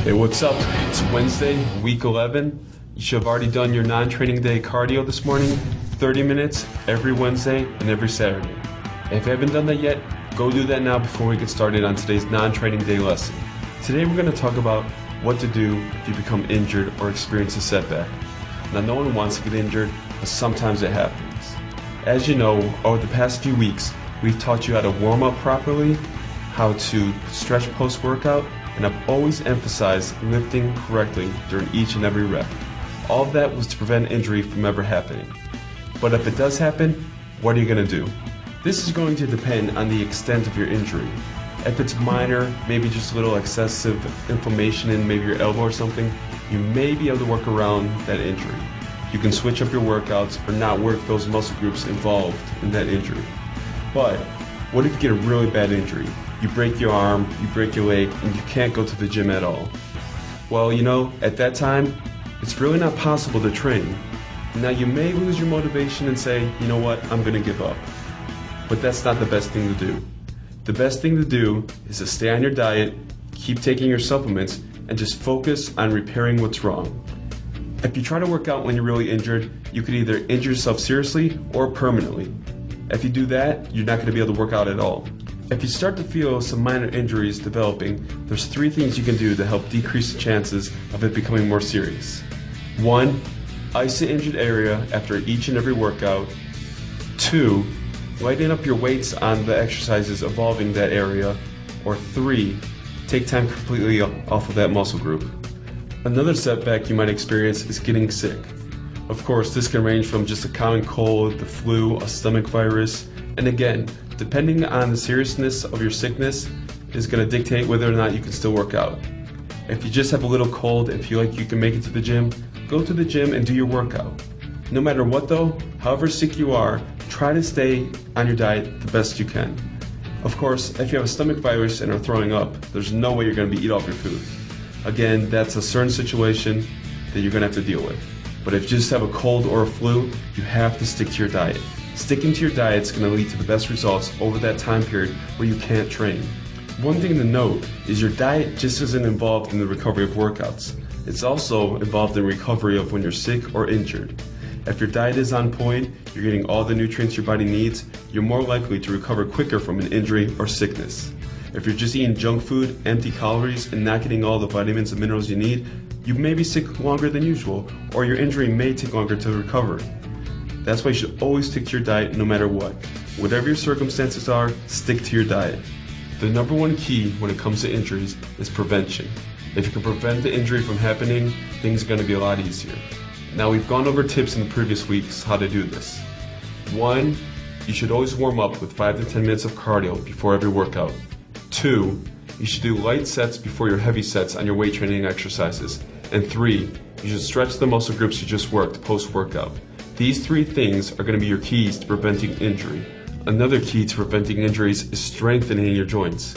Hey, what's up? It's Wednesday, week 11. You should have already done your non-training day cardio this morning, 30 minutes every Wednesday and every Saturday. If you haven't done that yet, go do that now before we get started on today's non-training day lesson. Today we're going to talk about what to do if you become injured or experience a setback. Now, no one wants to get injured, but sometimes it happens. As you know, over the past few weeks, we've taught you how to warm up properly, how to stretch post-workout, and I've always emphasized lifting correctly during each and every rep. All of that was to prevent injury from ever happening. But if it does happen, what are you going to do? This is going to depend on the extent of your injury. If it's minor, maybe just a little excessive inflammation in maybe your elbow or something, you may be able to work around that injury. You can switch up your workouts or not work those muscle groups involved in that injury. But what if you get a really bad injury? You break your arm, you break your leg, and you can't go to the gym at all. Well, at that time, it's really not possible to train. Now, you may lose your motivation and say, you know what, I'm going to give up. But that's not the best thing to do. The best thing to do is to stay on your diet, keep taking your supplements, and just focus on repairing what's wrong. If you try to work out when you're really injured, you could either injure yourself seriously or permanently. If you do that, you're not going to be able to work out at all. If you start to feel some minor injuries developing, there's 3 things you can do to help decrease the chances of it becoming more serious. 1, ice the injured area after each and every workout. 2, lighten up your weights on the exercises involving that area. Or 3, take time completely off of that muscle group. Another setback you might experience is getting sick. Of course, this can range from just a common cold, the flu, a stomach virus, and again, depending on the seriousness of your sickness is going to dictate whether or not you can still work out. If you just have a little cold and feel like you can make it to the gym, go to the gym and do your workout. No matter what though, however sick you are, try to stay on your diet the best you can. Of course, if you have a stomach virus and are throwing up, there's no way you're going to eat off your food. Again, that's a certain situation that you're going to have to deal with. But if you just have a cold or a flu, you have to stick to your diet. Sticking to your diet is going to lead to the best results over that time period where you can't train. One thing to note is your diet just isn't involved in the recovery of workouts. It's also involved in recovery of when you're sick or injured. If your diet is on point, you're getting all the nutrients your body needs, you're more likely to recover quicker from an injury or sickness. If you're just eating junk food, empty calories, and not getting all the vitamins and minerals you need, you may be sick longer than usual, or your injury may take longer to recover. That's why you should always stick to your diet no matter what. Whatever your circumstances are, stick to your diet. The number 1 key when it comes to injuries is prevention. If you can prevent the injury from happening, things are going to be a lot easier. Now, we've gone over tips in the previous weeks how to do this. 1, you should always warm up with 5 to 10 minutes of cardio before every workout. 2, you should do light sets before your heavy sets on your weight training exercises. And 3, you should stretch the muscle groups you just worked post-workout. These 3 things are going to be your keys to preventing injury. Another key to preventing injuries is strengthening your joints.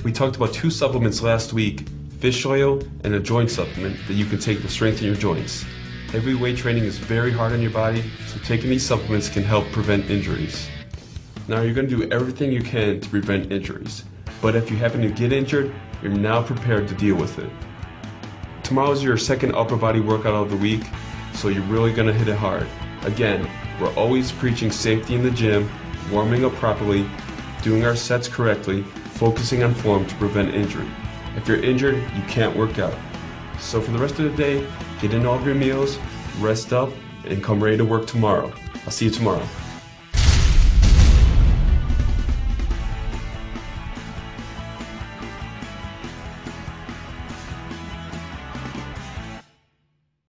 We talked about 2 supplements last week, fish oil and a joint supplement that you can take to strengthen your joints. Heavy weight training is very hard on your body, so taking these supplements can help prevent injuries. Now, you're going to do everything you can to prevent injuries, but if you happen to get injured, you're now prepared to deal with it. Tomorrow is your second upper body workout of the week, so you're really going to hit it hard. Again, we're always preaching safety in the gym, warming up properly, doing our sets correctly, focusing on form to prevent injury. If you're injured, you can't work out. So for the rest of the day, get in all of your meals, rest up, and come ready to work tomorrow. I'll see you tomorrow.